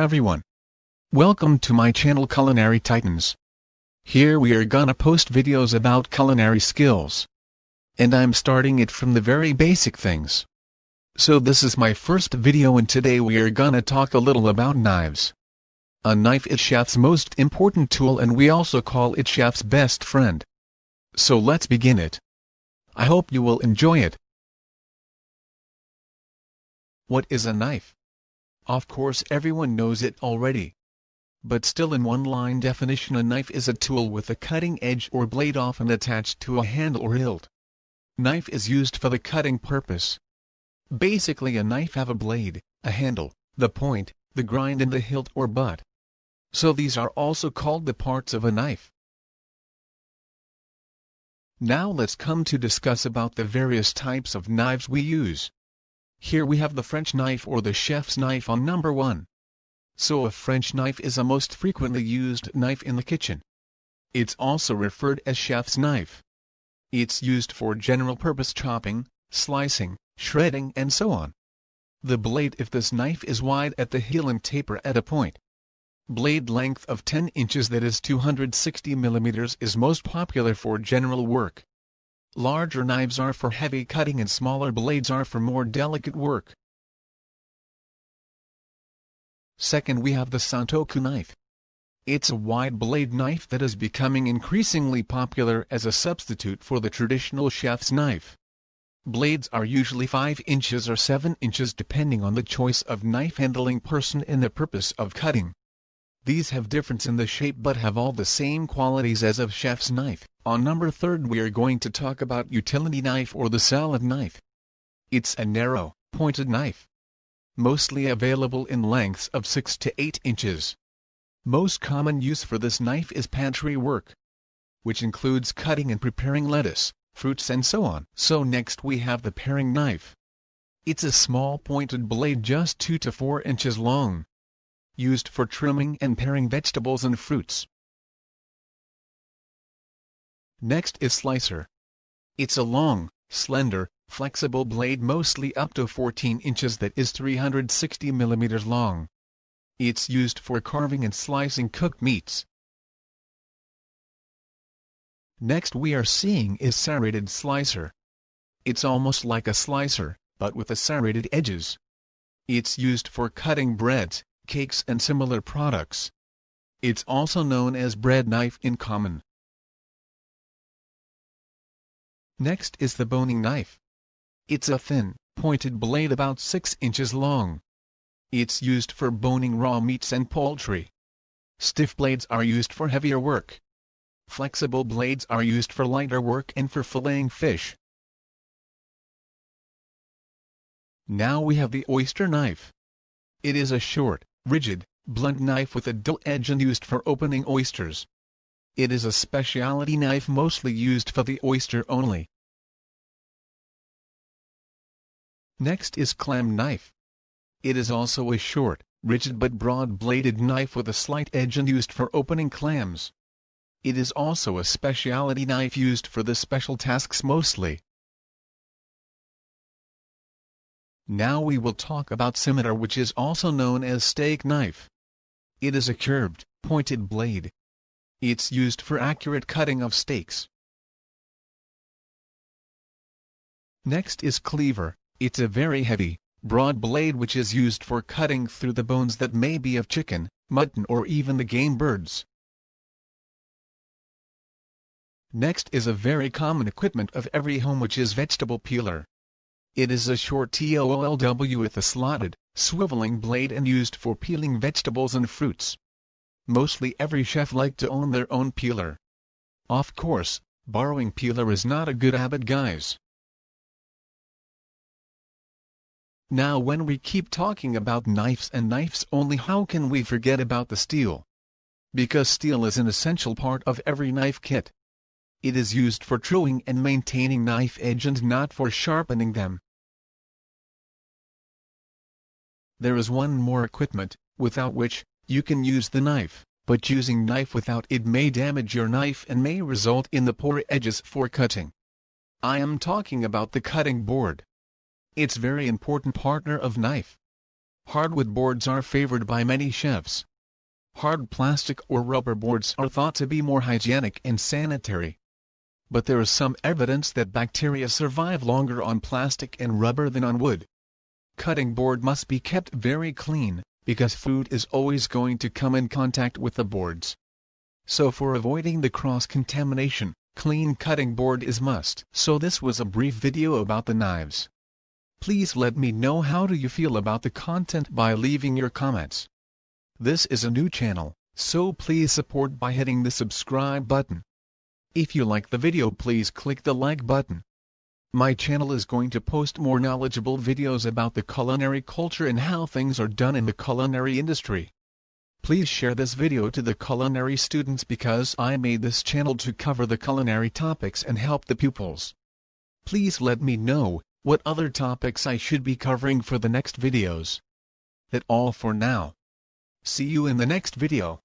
everyone. Welcome to my channel Culinary Titans. Here we are gonna post videos about culinary skills. And I'm starting it from the very basic things. So this is my first video and today we are gonna talk a little about knives. A knife is chef's most important tool and we also call it chef's best friend. So let's begin it. I hope you will enjoy it. What is a knife? Of course everyone knows it already. But still in one-line definition, a knife is a tool with a cutting edge or blade often attached to a handle or hilt. Knife is used for the cutting purpose. Basically a knife have a blade, a handle, the point, the grind and the hilt or butt. So these are also called the parts of a knife. Now let's come to discuss about the various types of knives we use. Here we have the French knife or the chef's knife on number 1. So a French knife is a most frequently used knife in the kitchen. It's also referred as chef's knife. It's used for general purpose chopping, slicing, shredding and so on. The blade of this knife is wide at the heel and taper at a point. Blade length of 10 inches, that is 260 mm, is most popular for general work. Larger knives are for heavy cutting and smaller blades are for more delicate work. Second, we have the Santoku knife. It's a wide blade knife that is becoming increasingly popular as a substitute for the traditional chef's knife. Blades are usually 5 inches or 7 inches depending on the choice of knife handling person and the purpose of cutting. These have difference in the shape but have all the same qualities as of chef's knife. On number 3 we are going to talk about utility knife or the salad knife. It's a narrow, pointed knife. Mostly available in lengths of 6 to 8 inches. Most common use for this knife is pantry work, which includes cutting and preparing lettuce, fruits and so on. So next we have the paring knife. It's a small pointed blade just 2 to 4 inches long. Used for trimming and paring vegetables and fruits. Next is slicer. It's a long, slender, flexible blade mostly up to 14 inches that is 360 mm long. It's used for carving and slicing cooked meats. Next we are seeing is serrated slicer. It's almost like a slicer, but with a serrated edges. It's used for cutting breads, cakes and similar products. It's also known as bread knife in common. Next is the boning knife. It's a thin, pointed blade about 6 inches long. It's used for boning raw meats and poultry. Stiff blades are used for heavier work. Flexible blades are used for lighter work and for filleting fish. Now we have the oyster knife. It is a short, rigid, blunt knife with a dull edge and used for opening oysters. It is a specialty knife mostly used for the oyster only. Next is clam knife. It is also a short, rigid but broad-bladed knife with a slight edge and used for opening clams. It is also a specialty knife used for the special tasks mostly. Now we will talk about scimitar, which is also known as steak knife. It is a curved, pointed blade. It's used for accurate cutting of steaks. Next is cleaver. It's a very heavy, broad blade which is used for cutting through the bones that may be of chicken, mutton or even the game birds. Next is a very common equipment of every home, which is vegetable peeler. It is a short toolw with a slotted, swiveling blade and used for peeling vegetables and fruits. Mostly every chef like to own their own peeler. Of course, borrowing peeler is not a good habit, guys. Now when we keep talking about knives and knives only, how can we forget about the steel? Because steel is an essential part of every knife kit. It is used for truing and maintaining knife edge and not for sharpening them. There is one more equipment, without which, you can use the knife, but using knife without it may damage your knife and may result in the poor edges for cutting. I am talking about the cutting board. It's very important partner of knife. Hardwood boards are favored by many chefs. Hard plastic or rubber boards are thought to be more hygienic and sanitary. But there is some evidence that bacteria survive longer on plastic and rubber than on wood. Cutting board must be kept very clean, because food is always going to come in contact with the boards. So for avoiding the cross-contamination, clean cutting board is must. So this was a brief video about the knives. Please let me know how do you feel about the content by leaving your comments. This is a new channel, so please support by hitting the subscribe button. If you like the video, please click the like button. My channel is going to post more knowledgeable videos about the culinary culture and how things are done in the culinary industry. Please share this video to the culinary students because I made this channel to cover the culinary topics and help the pupils. Please let me know what other topics I should be covering for the next videos. That's all for now. See you in the next video.